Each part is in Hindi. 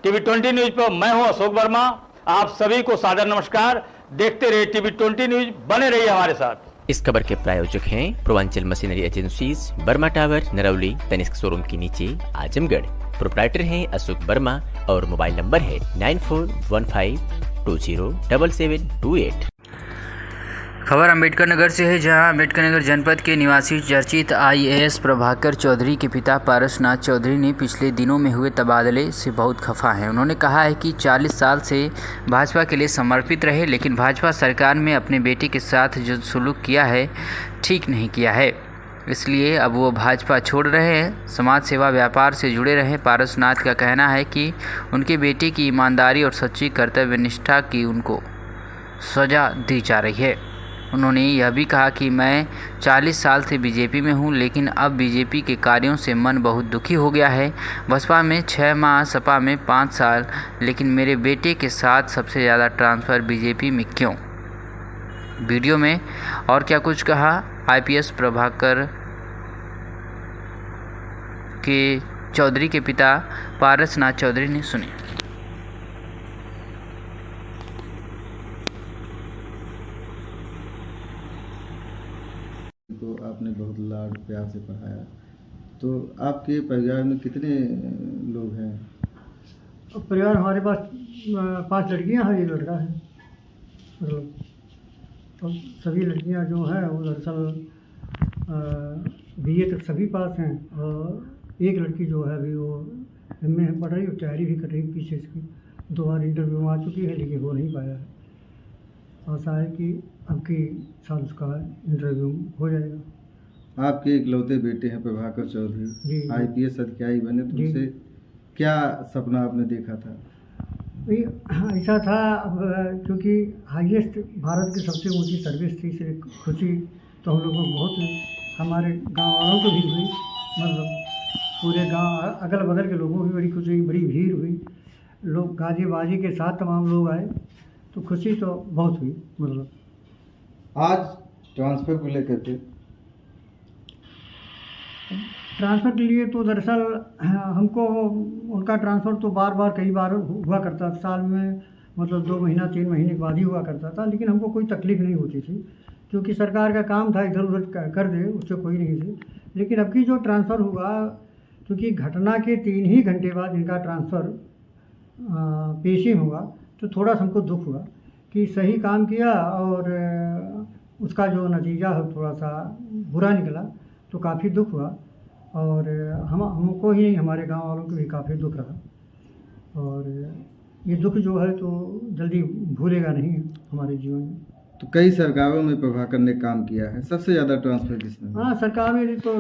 टीवी 20 न्यूज पर मैं हूं अशोक वर्मा। आप सभी को सादर नमस्कार। देखते रहिए टीवी 20 न्यूज, बने रहिए हमारे साथ। इस खबर के प्रायोजक हैं Purvanchal machinery agencies, Burma tower, Narauli, Tanishq showroom के नीचे, आजमगढ़। प्रोप्राइटर हैं अशोक वर्मा और मोबाइल नंबर है 9415207728। खबर अम्बेडकर नगर से है, जहां अम्बेडकर नगर जनपद के निवासी चर्चित IAS प्रभाकर चौधरी के पिता पारसनाथ चौधरी ने पिछले दिनों में हुए तबादले से बहुत खफा हैं। उन्होंने कहा है कि 40 साल से भाजपा के लिए समर्पित रहे, लेकिन भाजपा सरकार में अपने बेटे के साथ जो सुलूक किया है ठीक नहीं किया है, इसलिए अब वो भाजपा छोड़ रहे हैं, समाज सेवा व्यापार से जुड़े रहे। पारसनाथ का कहना है कि उनके बेटे की ईमानदारी और सच्ची कर्तव्य निष्ठा की उनको सजा दी जा रही है। उन्होंने यह भी कहा कि मैं 40 साल से बीजेपी में हूं, लेकिन अब बीजेपी के कार्यों से मन बहुत दुखी हो गया है। बसपा में 6 माह, सपा में 5 साल, लेकिन मेरे बेटे के साथ सबसे ज़्यादा ट्रांसफ़र बीजेपी में क्यों? वीडियो में और क्या कुछ कहा IPS प्रभाकर के चौधरी के पिता पारसनाथ चौधरी ने, सुने। को आपने बहुत लाड प्यार से पढ़ाया, तो आपके परिवार में कितने लोग हैं? परिवार हमारे पास 5 लड़कियां हैं, 1 लड़का है। मतलब तो सभी लड़कियां जो हैं वो दरअसल BA तक सभी पास हैं, और एक लड़की जो है अभी वो MA पढ़ रही है, तैयारी भी कर रही है। पीछे इसकी 2 बार इंटरव्यू आ चुकी है, लेकिन हो नहीं पाया है। आशा है कि अब की साल उसका इंटरव्यू हो जाएगा। आपके इकलौते बेटे हैं प्रभाकर चौधरी, IPS अधिकारी बने, तो उनसे क्या सपना आपने देखा था? ऐसा था, अब क्योंकि हाईएस्ट भारत की सबसे ऊंची सर्विस थी, इसलिए खुशी तो हम लोगों को बहुत हुई, हमारे गांव वालों को भी हुई, मतलब पूरे गांव अगल बगल के लोगों को भी बड़ी खुशी हुई, बड़ी भीड़ हुई, लोग गाजी बाजी के साथ तमाम लोग आए, तो खुशी तो बहुत हुई। मतलब आज ट्रांसफ़र को लेकर के ट्रांसफ़र के लिए तो दरअसल हमको उनका ट्रांसफ़र तो बार बार कई बार हुआ करता था, साल में मतलब 2 महीना 3 महीने के बाद ही हुआ करता था, लेकिन हमको कोई तकलीफ़ नहीं होती थी, क्योंकि सरकार का काम था इधर उधर कर दे, उससे कोई नहीं थी। लेकिन अब की जो ट्रांसफ़र हुआ, क्योंकि घटना के 3 ही घंटे बाद इनका ट्रांसफ़र पेशी में हुआ, तो थोड़ा सा हमको दुख हुआ कि सही काम किया और उसका जो नतीजा है थोड़ा सा बुरा निकला, तो काफ़ी दुख हुआ। और हमको ही नहीं, हमारे गांव वालों को भी काफ़ी दुख रहा, और ये दुख जो है तो जल्दी भूलेगा नहीं हमारे जीवन में। तो कई सरकारों में प्रभाकर ने काम किया है, सबसे ज़्यादा ट्रांसफ़र किसने? हाँ, सरकार में तो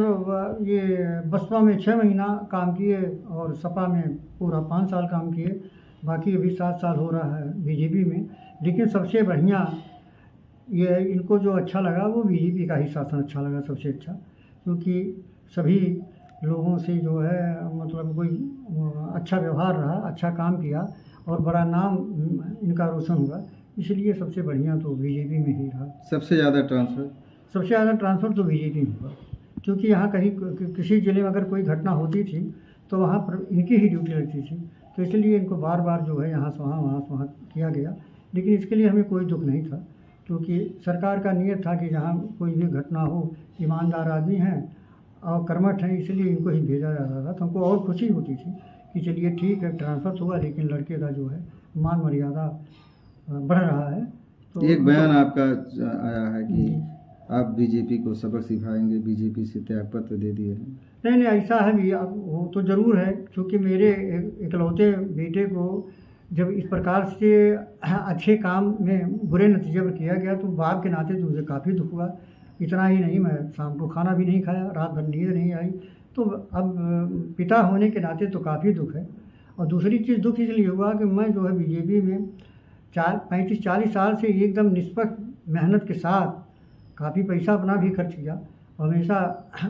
ये बसपा में 6 महीना काम किए, और सपा में पूरा 5 साल काम किए, बाकी अभी 7 साल हो रहा है बीजेपी में। लेकिन सबसे बढ़िया ये इनको जो अच्छा लगा वो बीजेपी का ही शासन अच्छा लगा सबसे अच्छा, क्योंकि सभी लोगों से जो है मतलब कोई अच्छा व्यवहार रहा, अच्छा काम किया, और बड़ा नाम इनका रोशन हुआ, इसलिए सबसे बढ़िया तो बीजेपी में ही रहा। सबसे ज़्यादा ट्रांसफ़र तो बीजेपी में हुआ, क्योंकि यहाँ कहीं किसी ज़िले में अगर कोई घटना होती थी तो वहाँ पर इनकी ही ड्यूटी लगती थी, तो इसलिए इनको बार बार जो है यहाँ से वहाँ किया गया। लेकिन इसके लिए हमें कोई दुख नहीं था, क्योंकि सरकार का नियत था कि जहाँ कोई भी घटना हो, ईमानदार आदमी हैं और कर्मठ हैं, इसलिए इनको ही भेजा जा रहा था। तो हमको और खुशी होती थी कि चलिए ठीक है, ट्रांसफ़र हुआ, लेकिन लड़के का जो है मान मर्यादा बढ़ रहा है। तो एक बयान आपका आया है कि आप बीजेपी को सबक सिखाएंगे, बीजेपी से त्यागपत्र दे दिए हैं। नहीं, ऐसा है भी, अब वो तो ज़रूर है, क्योंकि मेरे इकलौते बेटे को जब इस प्रकार से अच्छे काम में बुरे नतीजे पर किया गया, तो बाप के नाते तो मुझे काफ़ी दुख हुआ। इतना ही नहीं, मैं शाम को खाना भी नहीं खाया, रात भर नींद नहीं आई, तो अब पिता होने के नाते तो काफ़ी दुख है। और दूसरी चीज़ दुख इसलिए हुआ कि मैं जो है बीजेपी में 35-40 साल से एकदम निष्पक्ष मेहनत के साथ काफ़ी पैसा अपना भी खर्च किया, हमेशा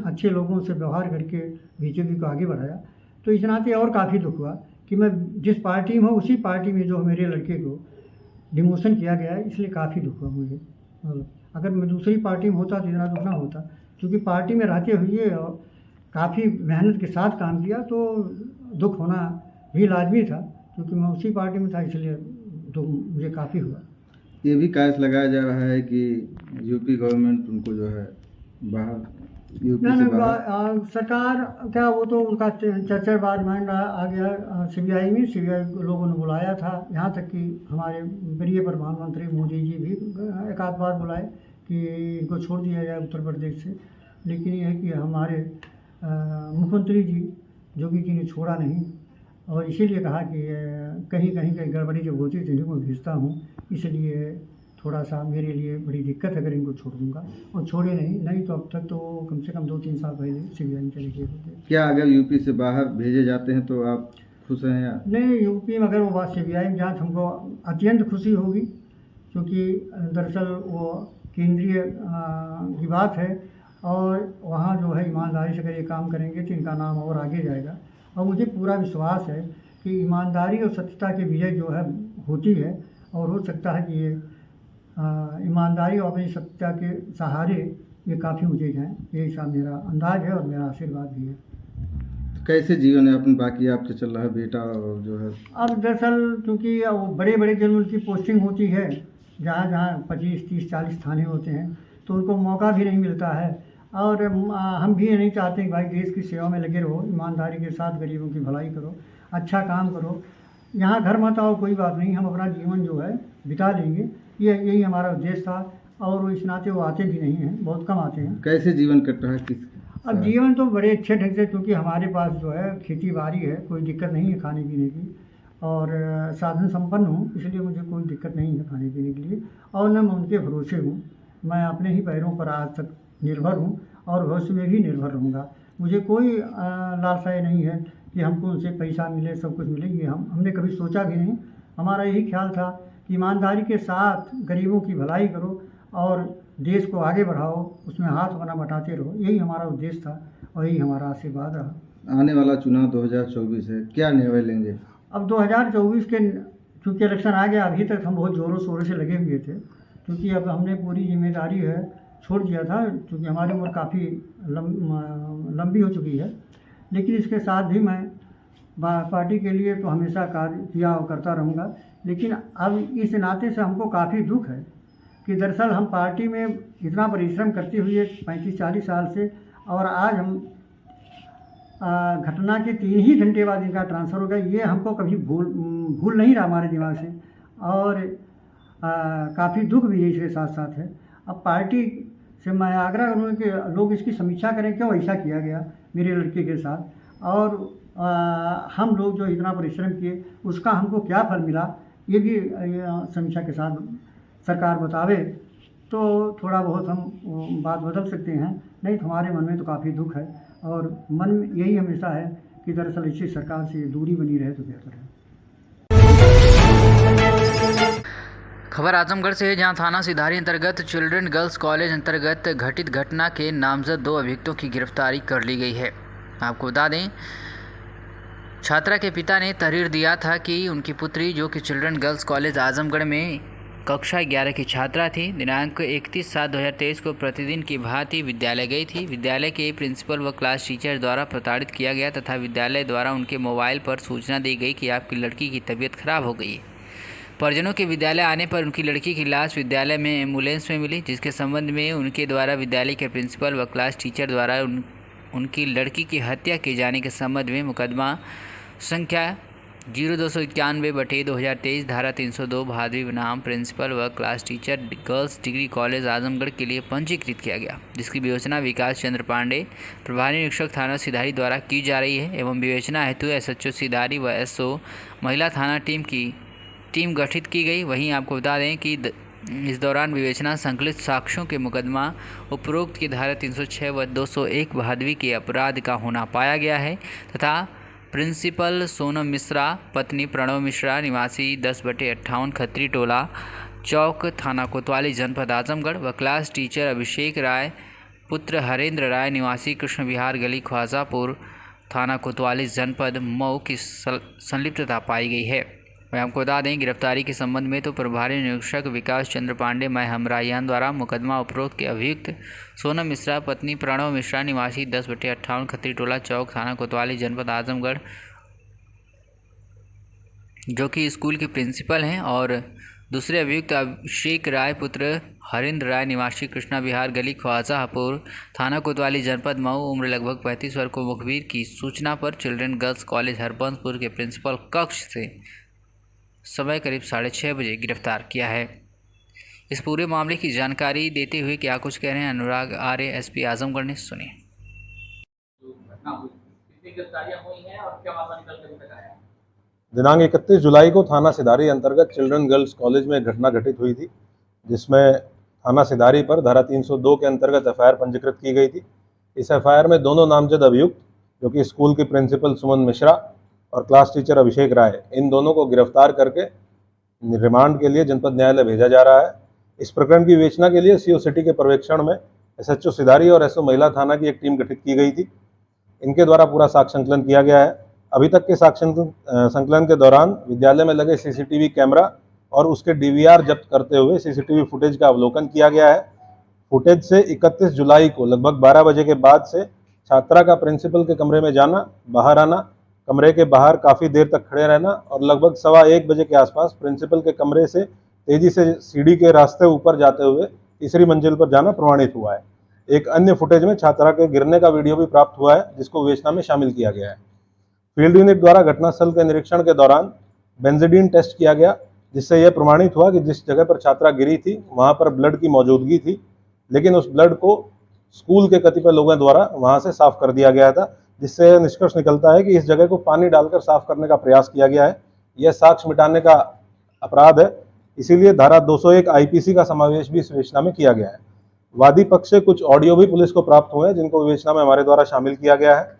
अच्छे लोगों से व्यवहार करके बीजेपी को आगे बढ़ाया, तो इस नाते और काफ़ी दुख हुआ कि मैं जिस पार्टी में हूँ उसी पार्टी में जो मेरे लड़के को डिमोशन किया गया है, इसलिए काफ़ी दुख हुआ मुझे। अगर मैं दूसरी पार्टी में होता तो इतना दुख ना होता, क्योंकि पार्टी में रहते हुए और काफ़ी मेहनत के साथ काम किया, तो दुख होना भी लाजमी था। क्योंकि मैं उसी पार्टी में था, इसलिए तो मुझे काफ़ी हुआ। ये भी कयास लगाया जा रहा है कि यूपी गवर्नमेंट उनको जो है बाहर यूपी से बाहर सरकार क्या, वो तो उनका चर्चा बाद माइंड आ गया सीबीआई में। सीबीआई लोगों ने बुलाया था, यहाँ तक कि हमारे प्रिय प्रधानमंत्री मोदी जी भी एक आध बार बुलाए कि इनको छोड़ दिया जाए उत्तर प्रदेश से, लेकिन ये है कि हमारे मुख्यमंत्री जी योगी जी ने छोड़ा नहीं, और इसीलिए कहा कि कहीं कहीं कहीं गड़बड़ी जब होती है तो इनको भेजता हूँ, इसलिए थोड़ा सा मेरे लिए बड़ी दिक्कत है अगर इनको छोड़ दूँगा। और छोड़े नहीं तो अब तक तो कम से कम 2-3 साल पहले सीबीआई में चले गए होते। क्या अगर यूपी से बाहर भेजे जाते हैं तो आप खुश हैं या नहीं? यूपी में अगर वो बात सीबीआई में जाए हमको अत्यंत खुशी होगी, क्योंकि दरअसल वो केंद्रीय की बात है, और वहाँ जो है ईमानदारी से अगर ये काम करेंगे तो इनका नाम और आगे जाएगा। और मुझे पूरा विश्वास है कि ईमानदारी और सत्यता की विजय जो है होती है, और हो सकता है कि ये ईमानदारी और अपनी सत्यता के सहारे ये काफ़ी ऊँचे जाएँ, यही सा मेरा अंदाज़ है और मेरा आशीर्वाद भी है। कैसे जीवन है अपन बाकी आपसे चल रहा है बेटा और जो है? अब दरअसल क्योंकि वो बड़े बड़े जब उनकी पोस्टिंग होती है, जहाँ जहाँ 25, 30, 40 थाने होते हैं, तो उनको मौका भी नहीं मिलता है। और हम भी ये नहीं चाहते कि भाई देश की सेवा में लगे रहो, ईमानदारी के साथ गरीबों की भलाई करो, अच्छा काम करो, यहाँ घर मत आओ, कोई बात नहीं, हम अपना जीवन जो है बिता लेंगे, यही हमारा उद्देश्य था। और इस नाते वो आते भी नहीं हैं, बहुत कम आते हैं। कैसे जीवन कट रहा है किस? अब जीवन तो बड़े अच्छे ढंग से, क्योंकि हमारे पास जो है खेती बाड़ी है, कोई दिक्कत नहीं है खाने पीने की, और साधन संपन्न हूँ, इसलिए मुझे कोई दिक्कत नहीं है खाने पीने के लिए। और न मैं उनके भरोसे हूँ, मैं अपने ही पैरों पर आज तक निर्भर हूँ और भविष्य में भी निर्भर रहूँगा। मुझे कोई लालसा नहीं है कि हमको उनसे पैसा मिले, सब कुछ मिले, ये हमने कभी सोचा भी नहीं। हमारा यही ख्याल था कि ईमानदारी के साथ गरीबों की भलाई करो और देश को आगे बढ़ाओ, उसमें हाथ बना बटाते रहो, यही हमारा उद्देश्य था और यही हमारा आशीर्वाद रहा। आने वाला चुनाव 2024 है, क्या निर्णय लेंगे? अब 2024 के चूँकि इलेक्शन आ गया, अभी तक हम बहुत ज़ोरों शोरों से लगे हुए थे, क्योंकि अब हमने पूरी जिम्मेदारी है छोड़ दिया था, क्योंकि हमारी उम्र काफ़ी लंबी हो चुकी है। लेकिन इसके साथ भी मैं पार्टी के लिए तो हमेशा कार्य किया और करता रहूँगा। लेकिन अब इस नाते से हमको काफ़ी दुख है कि दरअसल हम पार्टी में इतना परिश्रम करते हुए 35-40 साल से, और आज हम घटना के 3 ही घंटे बाद इनका ट्रांसफ़र हो गया, ये हमको कभी भूल नहीं रहा हमारे दिमाग से, और काफ़ी दुख भी है इसके साथ साथ है। अब पार्टी से मैं आग्रह करूँगा कि लोग इसकी समीक्षा करें, क्यों ऐसा किया गया मेरे लड़के के साथ, और हम लोग जो इतना परिश्रम किए उसका हमको क्या फल मिला, ये भी समीक्षा के साथ सरकार बतावे तो थोड़ा बहुत हम बात बदल सकते हैं। नहीं तो हमारे मन में तो काफ़ी दुख है, और मन में यही हमेशा है कि दरअसल इसी सरकार से दूरी बनी रहे तो बेहतर है। खबर आजमगढ़ से है, जहां थाना सिधारी अंतर्गत चिल्ड्रन गर्ल्स कॉलेज अंतर्गत घटित घटना के नामजद 2 अभियुक्तों की गिरफ्तारी कर ली गई है। आपको बता दें, छात्रा के पिता ने तहरीर दिया था कि उनकी पुत्री, जो कि चिल्ड्रन गर्ल्स कॉलेज आजमगढ़ में कक्षा 11 की छात्रा थी, दिनांक 31/7/2023 को प्रतिदिन की भांति विद्यालय गई थी। विद्यालय के प्रिंसिपल व क्लास टीचर द्वारा प्रताड़ित किया गया तथा विद्यालय द्वारा उनके मोबाइल पर सूचना दी गई कि आपकी लड़की की तबीयत खराब हो गई है। परिजनों के विद्यालय आने पर उनकी लड़की की लाश विद्यालय में एम्बुलेंस में मिली, जिसके संबंध में उनके द्वारा विद्यालय के प्रिंसिपल व क्लास टीचर द्वारा उनकी लड़की की हत्या किए जाने के संबंध में मुकदमा संख्या 0291/2023 धारा 302 भादवी बनाम प्रिंसिपल व class teacher girls degree college Azamgarh के लिए पंजीकृत किया गया, जिसकी विवेचना विकास चंद्र पांडे, प्रभारी निरीक्षक थाना सिधारी द्वारा की जा रही है। एवं विवेचना हेतु SHO सिधारी व SO महिला थाना टीम गठित की गई। वहीं आपको बता दें कि इस दौरान विवेचना संकलित साक्ष्यों के मुकदमा उपरोक्त की धारा 306 व 201 भादवी के अपराध का होना पाया गया है तथा प्रिंसिपल सोनम मिश्रा, पत्नी प्रणव मिश्रा, निवासी 10/58 खत्री टोला चौक, थाना कोतवाली, जनपद आजमगढ़ व क्लास टीचर अभिषेक राय, पुत्र हरेंद्र राय, निवासी कृष्ण विहार गली, ख्वाजापुर, थाना कोतवाली, जनपद मऊ की संलिप्तता पाई गई है। मैं आपको बता दें, गिरफ्तारी के संबंध में तो प्रभारी निरीक्षक विकास चंद्र पांडे हमरायान द्वारा मुकदमा उपरोक्त के अभियुक्त सोनम मिश्रा, पत्नी प्रणव मिश्रा, निवासी 10/58 खत्री टोला चौक, थाना कोतवाली, जनपद आजमगढ़ जो कि स्कूल के प्रिंसिपल हैं, और दूसरे अभियुक्त अभिषेक राय पुत्र हरिंद्र राय निवासी कृष्णा विहार गली ख्वाजापुर थाना कोतवाली जनपद मऊ उम्र लगभग 35 वर्ष को मुखबिर की सूचना पर चिल्ड्रन गर्ल्स कॉलेज हरबंसपुर के प्रिंसिपल कक्ष से समय करीब 6:30 बजे गिरफ्तार किया है। इस पूरे मामले की जानकारी देते हुए क्या कुछ कह रहे हैं अनुराग आर्य एसपी आजमगढ़ ने, सुनिए। दिनांक 31 जुलाई को थाना सिधारी अंतर्गत चिल्ड्रन गर्ल्स कॉलेज में एक घटना घटित हुई थी, जिसमें थाना सिधारी पर धारा 302 के अंतर्गत एफआईआर पंजीकृत की गई थी। इस एफआईआर में दोनों नामजद अभियुक्त, जो कि स्कूल की प्रिंसिपल सुमन मिश्रा और क्लास टीचर अभिषेक राय, इन दोनों को गिरफ्तार करके रिमांड के लिए जनपद न्यायालय भेजा जा रहा है। इस प्रकरण की विवेचना के लिए सीओ सिटी के पर्यवेक्षण में एसएचओ सिधारी और एसओ महिला थाना की एक टीम गठित की गई थी। इनके द्वारा पूरा साक्ष्य संकलन किया गया है। अभी तक के साक्ष्य संकलन के दौरान विद्यालय में लगे सीसीटीवी कैमरा और उसके डीवीआर जब्त करते हुए सीसीटीवी फुटेज का अवलोकन किया गया है। फुटेज से 31 जुलाई को लगभग 12 बजे के बाद से छात्रा का प्रिंसिपल के कमरे में जाना, बाहर आना, कमरे के बाहर काफ़ी देर तक खड़े रहना और लगभग 1:15 बजे के आसपास प्रिंसिपल के कमरे से तेजी से सीढ़ी के रास्ते ऊपर जाते हुए तीसरी मंजिल पर जाना प्रमाणित हुआ है। एक अन्य फुटेज में छात्रा के गिरने का वीडियो भी प्राप्त हुआ है, जिसको विवेचना में शामिल किया गया है। फील्ड यूनिट द्वारा घटनास्थल के निरीक्षण के दौरान बेंजीडीन टेस्ट किया गया, जिससे यह प्रमाणित हुआ कि जिस जगह पर छात्रा गिरी थी वहां पर ब्लड की मौजूदगी थी, लेकिन उस ब्लड को स्कूल के कतिपय लोगों द्वारा वहां से साफ कर दिया गया था, जिससे यह निष्कर्ष निकलता है कि इस जगह को पानी डालकर साफ करने का प्रयास किया गया है। यह साक्ष्य मिटाने का अपराध है, इसीलिए धारा 201 आईपीसी का समावेश भी इस विवेचना में किया गया है। वादी पक्ष से कुछ ऑडियो भी पुलिस को प्राप्त हुए हैं, जिनको विवेचना में हमारे द्वारा शामिल किया गया है।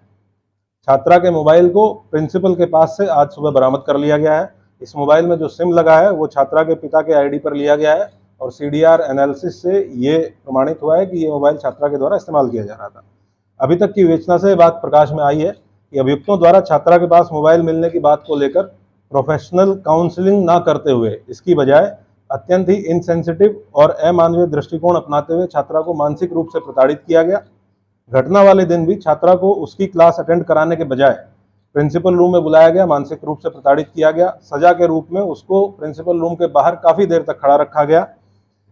छात्रा के मोबाइल को प्रिंसिपल के पास से आज सुबह बरामद कर लिया गया है। इस मोबाइल में जो सिम लगा है वो छात्रा के पिता के आईडी पर लिया गया है और सीडीआर एनालिसिस से ये प्रमाणित हुआ है कि ये मोबाइल छात्रा के द्वारा इस्तेमाल किया जा रहा था। अभी तक की विवेचना से बात प्रकाश में आई है कि अभियुक्तों द्वारा छात्रा के पास मोबाइल मिलने की बात को लेकर प्रोफेशनल काउंसलिंग न करते हुए इसकी बजाय अत्यंत ही इनसेंसिटिव और अमानवीय दृष्टिकोण अपनाते हुए छात्रा को मानसिक रूप से प्रताड़ित किया गया। घटना वाले दिन भी छात्रा को उसकी क्लास अटेंड कराने के बजाय प्रिंसिपल रूम में बुलाया गया, मानसिक रूप से प्रताड़ित किया गया। सजा के रूप में उसको प्रिंसिपल रूम के बाहर काफ़ी देर तक खड़ा रखा गया।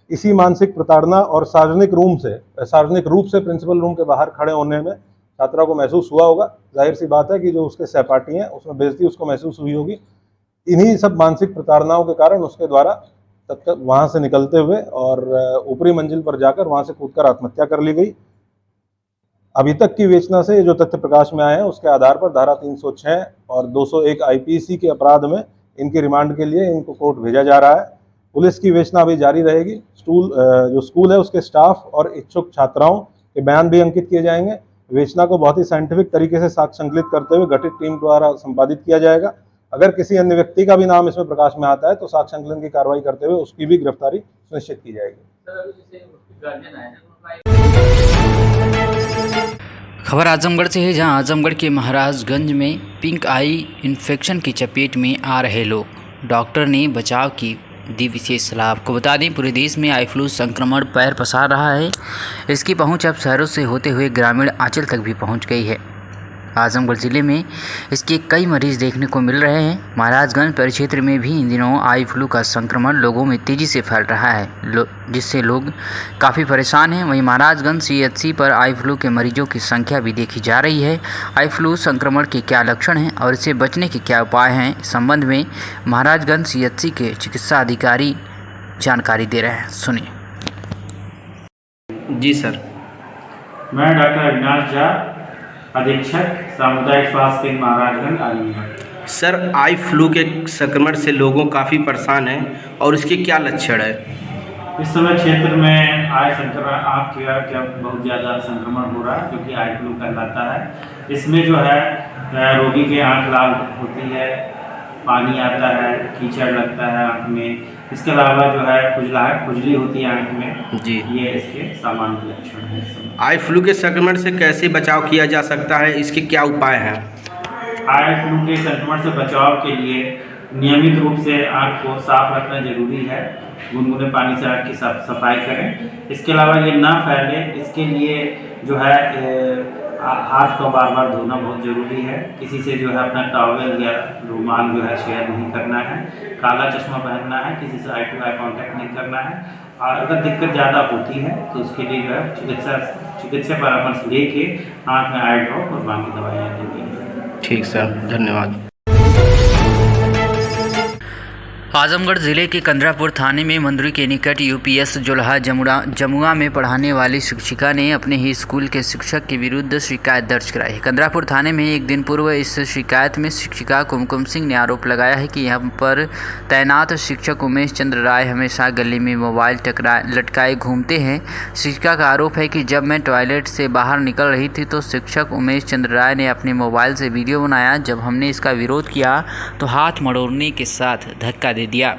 इसी मानसिक प्रताड़ना और सार्वजनिक रूप से प्रिंसिपल रूम के बाहर खड़े होने में छात्रा को महसूस हुआ होगा। जाहिर सी बात है कि जो उसके सहपाठी हैं उसमें बेइज्जती उसको महसूस हुई होगी। इन्हीं सब मानसिक प्रताड़नाओं के कारण उसके द्वारा तत्काल वहाँ से निकलते हुए और ऊपरी मंजिल पर जाकर वहाँ से कूदकर आत्महत्या कर ली गई। अभी तक की विवेचना से जो तथ्य प्रकाश में आए हैं उसके आधार पर धारा 306 और 201 आईपीसी के अपराध में इनकी रिमांड के लिए इनको कोर्ट भेजा जा रहा है। पुलिस की विवेचना अभी जारी रहेगी। जो स्कूल है उसके स्टाफ और इच्छुक छात्राओं के बयान भी अंकित किए जाएंगे। विवेचना को बहुत ही साइंटिफिक तरीके से साक्ष्य संकलित करते हुए गठित टीम द्वारा संपादित किया जाएगा। अगर किसी अन्य व्यक्ति का भी नाम इसमें प्रकाश में आता है तो साक्ष्य संकलन की कार्रवाई करते हुए उसकी भी गिरफ्तारी सुनिश्चित की जाएगी। खबर आजमगढ़ से है, जहां आजमगढ़ के महाराजगंज में पिंक आई इन्फेक्शन की चपेट में आ रहे लोग, डॉक्टर ने बचाव की दी विशेष सलाह। आपको बता दें पूरे देश में आई फ्लू संक्रमण पैर पसार रहा है। इसकी पहुंच अब शहरों से होते हुए ग्रामीण आंचल तक भी पहुंच गई है। आजमगढ़ ज़िले में इसके कई मरीज देखने को मिल रहे हैं। महाराजगंज परिक्षेत्र में भी इन दिनों आई फ्लू का संक्रमण लोगों में तेज़ी से फैल रहा है, जिससे लोग काफ़ी परेशान हैं। वहीं महाराजगंज सीएचसी पर आई फ्लू के मरीजों की संख्या भी देखी जा रही है। आई फ्लू संक्रमण के क्या लक्षण हैं और इससे बचने के क्या उपाय हैं, इस संबंध में महाराजगंज सीएचसी के चिकित्सा अधिकारी जानकारी दे रहे हैं, सुनिए। जी सर, मैं डॉक्टर अविनाश झा, अधीक्षक सामुदायिक स्वास्थ्य केंद्र Maharajganj Azamgarh. Sir, eye flu के संक्रमण से लोगों काफ़ी परेशान हैं और इसके क्या लक्षण है? इस समय क्षेत्र में आई संक्रमण आँख का बहुत ज़्यादा संक्रमण हो रहा है, जो कि आई फ्लू कहलाता है। इसमें जो है रोगी के आँख लाल होती है, पानी आता है, कीचड़ लगता है आँख में। इसके अलावा जो है खुजली होती है आँख में जी, ये इसके सामान्य लक्षण हैं। आई फ्लू के संक्रमण से कैसे बचाव किया जा सकता है, इसके क्या उपाय हैं? आई फ्लू के संक्रमण से बचाव के लिए नियमित रूप से आँख को साफ रखना जरूरी है। गुनगुने पानी से आँख की सफाई करें। इसके अलावा ये ना फैले, इसके लिए जो है हाथ को बार बार धोना बहुत ज़रूरी है। किसी से जो है अपना टॉवेल या रुमाल जो है शेयर नहीं करना है। काला चश्मा पहनना है, किसी से आई टू आई कॉन्टैक्ट नहीं करना है। और अगर दिक्कत ज़्यादा होती है तो उसके लिए जो है चिकित्सा परामर्श लेके आँख में आई ड्रॉप और बाकी दवाइयाँ देंगे। ठीक सर, धन्यवाद। आजमगढ़ जिले के कंदरापुर थाने में मंदुरी के निकट यूपीएस जोल्हा जमुआ में पढ़ाने वाली शिक्षिका ने अपने ही स्कूल के शिक्षक के विरुद्ध शिकायत दर्ज कराई है। कंदरापुर थाने में एक दिन पूर्व इस शिकायत में शिक्षिका कुमकुम सिंह ने आरोप लगाया है कि यहाँ पर तैनात शिक्षक उमेश चंद्र राय हमेशा गले में मोबाइल लटकाए घूमते हैं। शिक्षिका का आरोप है कि जब मैं टॉयलेट से बाहर निकल रही थी तो शिक्षक उमेश चंद्र राय ने अपने मोबाइल से वीडियो बनाया। जब हमने इसका विरोध किया तो हाथ मड़ोड़ने के साथ धक्का दे दिया।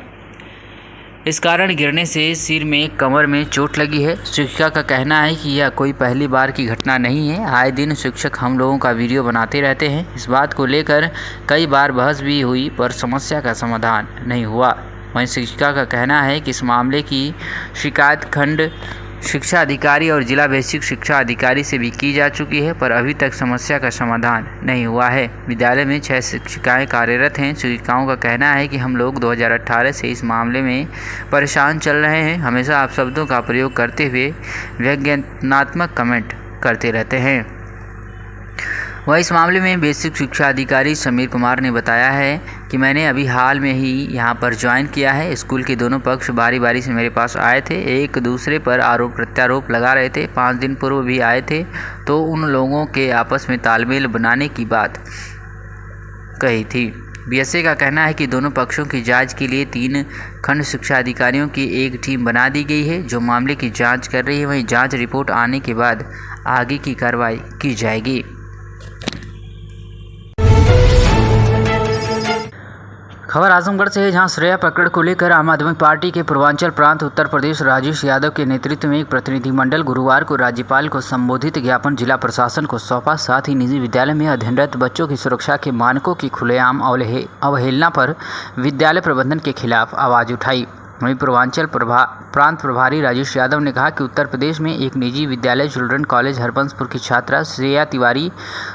इस कारण गिरने से सिर में कमर में चोट लगी है। शिक्षिका का कहना है कि यह कोई पहली बार की घटना नहीं है। आए दिन शिक्षक हम लोगों का वीडियो बनाते रहते हैं। इस बात को लेकर कई बार बहस भी हुई पर समस्या का समाधान नहीं हुआ। वहीं शिक्षिका का कहना है कि इस मामले की शिकायत खंड शिक्षा अधिकारी और जिला बेसिक शिक्षा अधिकारी से भी की जा चुकी है पर अभी तक समस्या का समाधान नहीं हुआ है। विद्यालय में 6 शिक्षिकाएं कार्यरत हैं। शिक्षिकाओं का कहना है कि हम लोग 2018 से इस मामले में परेशान चल रहे हैं। हमेशा आप शब्दों का प्रयोग करते हुए व्यंग्यात्मक कमेंट करते रहते हैं। वह इस मामले में बेसिक शिक्षा अधिकारी समीर कुमार ने बताया है कि मैंने अभी हाल में ही यहां पर ज्वाइन किया है। स्कूल के दोनों पक्ष बारी बारी से मेरे पास आए थे, एक दूसरे पर आरोप प्रत्यारोप लगा रहे थे। 5 दिन पूर्व भी आए थे तो उन लोगों के आपस में तालमेल बनाने की बात कही थी। बीएसए का कहना है कि दोनों पक्षों की जांच के लिए 3 खंड शिक्षा अधिकारियों की एक टीम बना दी गई है जो मामले की जांच कर रही है। वहीं जांच रिपोर्ट आने के बाद आगे की कार्रवाई की जाएगी। खबर आजमगढ़ से है, जहां श्रेया पकड़ को लेकर आम आदमी पार्टी के पूर्वांचल प्रांत उत्तर प्रदेश राजेश यादव के नेतृत्व में एक प्रतिनिधिमंडल गुरुवार को राज्यपाल को संबोधित ज्ञापन जिला प्रशासन को सौंपा। साथ ही निजी विद्यालय में अध्ययनरत बच्चों की सुरक्षा के मानकों की खुलेआम अवहेलना पर विद्यालय प्रबंधन के खिलाफ आवाज़ उठाई। वहीं पूर्वांचल प्रांत प्रभारी राजेश यादव ने कहा कि उत्तर प्रदेश में एक निजी विद्यालय चिल्ड्रन कॉलेज हरबंसपुर की छात्रा श्रेया तिवारी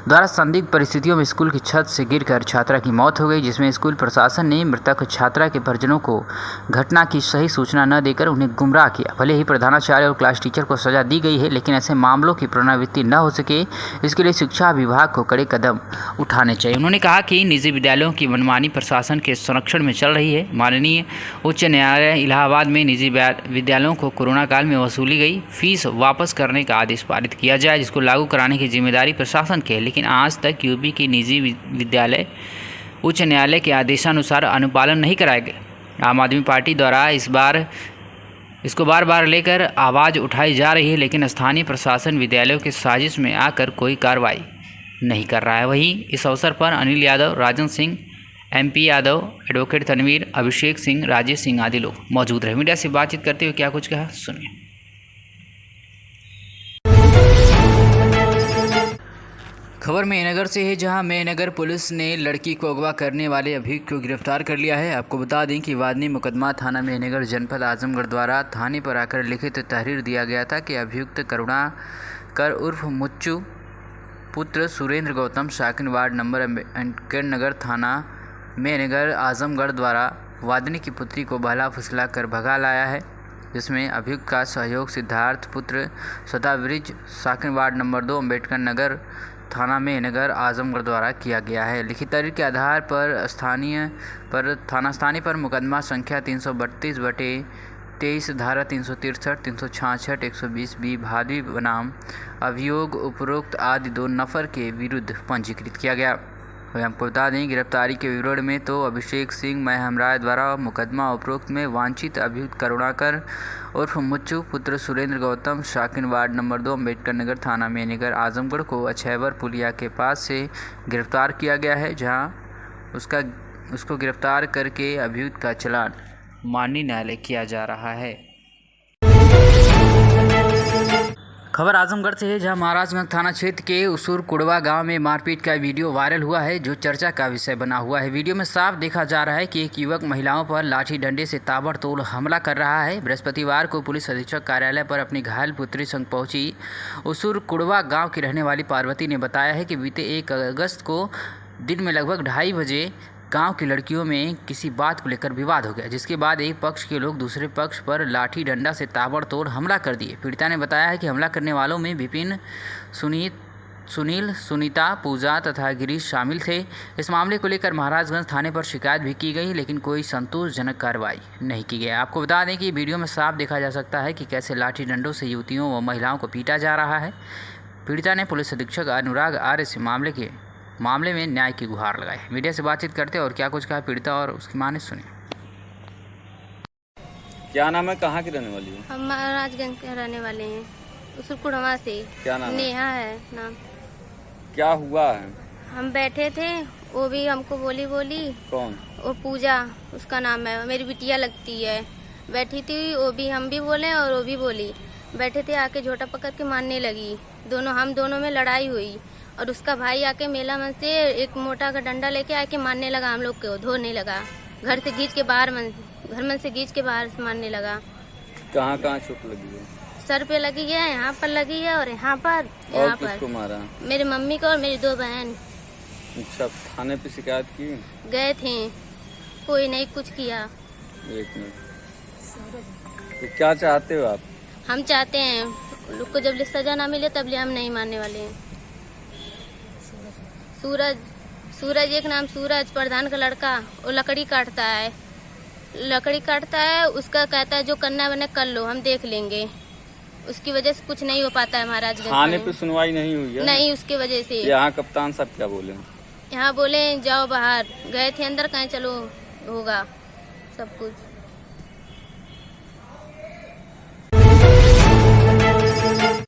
द्वारा संदिग्ध परिस्थितियों में स्कूल की छत से गिरकर छात्रा की मौत हो गई, जिसमें स्कूल प्रशासन ने मृतक छात्रा के परिजनों को घटना की सही सूचना न देकर उन्हें गुमराह किया। भले ही प्रधानाचार्य और क्लास टीचर को सजा दी गई है, लेकिन ऐसे मामलों की पुनरावृत्ति न हो सके, इसके लिए शिक्षा विभाग को कड़े कदम उठाने चाहिए। उन्होंने कहा कि निजी विद्यालयों की मनमानी प्रशासन के संरक्षण में चल रही है। माननीय उच्च न्यायालय इलाहाबाद में निजी विद्यालयों को कोरोना काल में वसूली गई फीस वापस करने का आदेश पारित किया जाए, जिसको लागू कराने की जिम्मेदारी प्रशासन की है। लेकिन आज तक यूपी के निजी विद्यालय उच्च न्यायालय के आदेशानुसार अनुपालन नहीं कराया गया। आम आदमी पार्टी द्वारा इसको बार बार लेकर आवाज़ उठाई जा रही है, लेकिन स्थानीय प्रशासन विद्यालयों के साजिश में आकर कोई कार्रवाई नहीं कर रहा है। वहीं इस अवसर पर अनिल यादव, राजन सिंह, MP यादव, एडवोकेट तनवीर, अभिषेक सिंह, राजेश सिंह आदि लोग मौजूद रहे। मीडिया से बातचीत करते हुए क्या कुछ कहा, सुनिए। खबर मेहनगर से है, जहां मेहनगर पुलिस ने लड़की को अगवा करने वाले अभियुक्त को गिरफ्तार कर लिया है। आपको बता दें कि वादनी मुकदमा थाना मेहनगर जनपद आजमगढ़ द्वारा थाने पर आकर लिखित तहरीर दिया गया था कि अभियुक्त करुणाकर उर्फ मुच्चू पुत्र सुरेंद्र गौतम शाकिन वार्ड नंबर अंबेडकर नगर थाना मेहनगर आजमगढ़ द्वारा वादनी की पुत्री को बहला फुसला कर भगा लाया है, जिसमें अभियुक्त का सहयोग सिद्धार्थ पुत्र सदाब्रिज शाकिन वार्ड नंबर 2 अंबेडकर नगर थाना मेहनगर आजमगढ़ द्वारा किया गया है। लिखित तहरीर के आधार पर थाना स्थानीय पर मुकदमा संख्या 332/23 धारा 363, 366, 120B भादवी बनाम अभियोग उपरोक्त आदि 2 नफर के विरुद्ध पंजीकृत किया गया। आपको बता दें गिरफ्तारी के विवरण में तो अभिषेक सिंह महमराय द्वारा मुकदमा उपरोक्त में वांछित अभियुक्त करुणाकर उर्फ मुच्चू पुत्र सुरेंद्र गौतम शाकिन वार्ड नंबर 2 अंबेडकर नगर थाना मेहनगर आजमगढ़ को अछैवर पुलिया के पास से गिरफ्तार किया गया है, जहां उसको गिरफ्तार करके अभियुक्त का चालान माननीय न्यायालय किया जा रहा है। खबर आजमगढ़ से है, जहां महाराजगंज थाना क्षेत्र के उसूर कुड़वा गांव में मारपीट का वीडियो वायरल हुआ है, जो चर्चा का विषय बना हुआ है। वीडियो में साफ देखा जा रहा है कि एक युवक महिलाओं पर लाठी डंडे से ताबड़तोड़ हमला कर रहा है। बृहस्पतिवार को पुलिस अधीक्षक कार्यालय पर अपनी घायल पुत्री संग पहुंची उसूर कुड़वा गाँव की रहने वाली पार्वती ने बताया है कि बीते 1 अगस्त को दिन में लगभग 2:30 बजे गांव की लड़कियों में किसी बात को लेकर विवाद हो गया, जिसके बाद एक पक्ष के लोग दूसरे पक्ष पर लाठी डंडा से ताबड़तोड़ हमला कर दिए। पीड़िता ने बताया है कि हमला करने वालों में विपिन, सुनील, सुनीता, पूजा तथा गिरीश शामिल थे। इस मामले को लेकर महाराजगंज थाने पर शिकायत भी की गई, लेकिन कोई संतोषजनक कार्रवाई नहीं की गई। आपको बता दें कि वीडियो में साफ देखा जा सकता है कि कैसे लाठी डंडों से युवतियों व महिलाओं को पीटा जा रहा है। पीड़िता ने पुलिस अधीक्षक अनुराग आर्य से मामले में न्याय की गुहार लगाई। मीडिया से बातचीत करते और क्या कुछ कहा पीड़िता और उसकी मां ने सुनी। क्या नाम है, कहाँ की रहने वाली है? हम महाराजगंज के रहने वाले हैं, उसूर कुड़वा से। क्या नाम है? नेहा है नाम। क्या हुआ है? हम बैठे थे, वो भी हमको बोली। कौन? वो पूजा उसका नाम है, मेरी बिटिया लगती है। बैठी थी, वो भी, हम भी बोले और वो भी बोली। बैठे थे, आके झोटा पकड़ के मारने लगी। हम दोनों में लड़ाई हुई और उसका भाई आके मेला मन से एक मोटा का डंडा लेके आके मारने लगा, हम लोग को धोने लगा। घर से खींच के बाहर घर से खींच के बाहर से मारने लगा। कहाँ चोट लगी है? सर पे लगी है, यहाँ पर लगी है और यहाँ पर। और किसको मारा? मेरी मम्मी को और मेरी 2 बहन। अच्छा, थाने पे शिकायत की? गए थे, कोई नहीं कुछ किया। 1 मिनट। तो क्या चाहते हो आप? हम चाहते हैं लोग को जब ले सजा ना मिले तब ले हम नहीं मानने वाले हैं। सूरज एक नाम सूरज, प्रधान का लड़का, वो लकड़ी काटता है। उसका कहता है जो करना बने कर लो, हम देख लेंगे। उसकी वजह से कुछ नहीं हो पाता है महाराजगंज थाने पे सुनवाई नहीं हुई है? नहीं, उसकी वजह से। यहाँ कप्तान साहब क्या बोले? यहाँ बोले जाओ बाहर, गए थे अंदर, कहीं चलो होगा सब कुछ।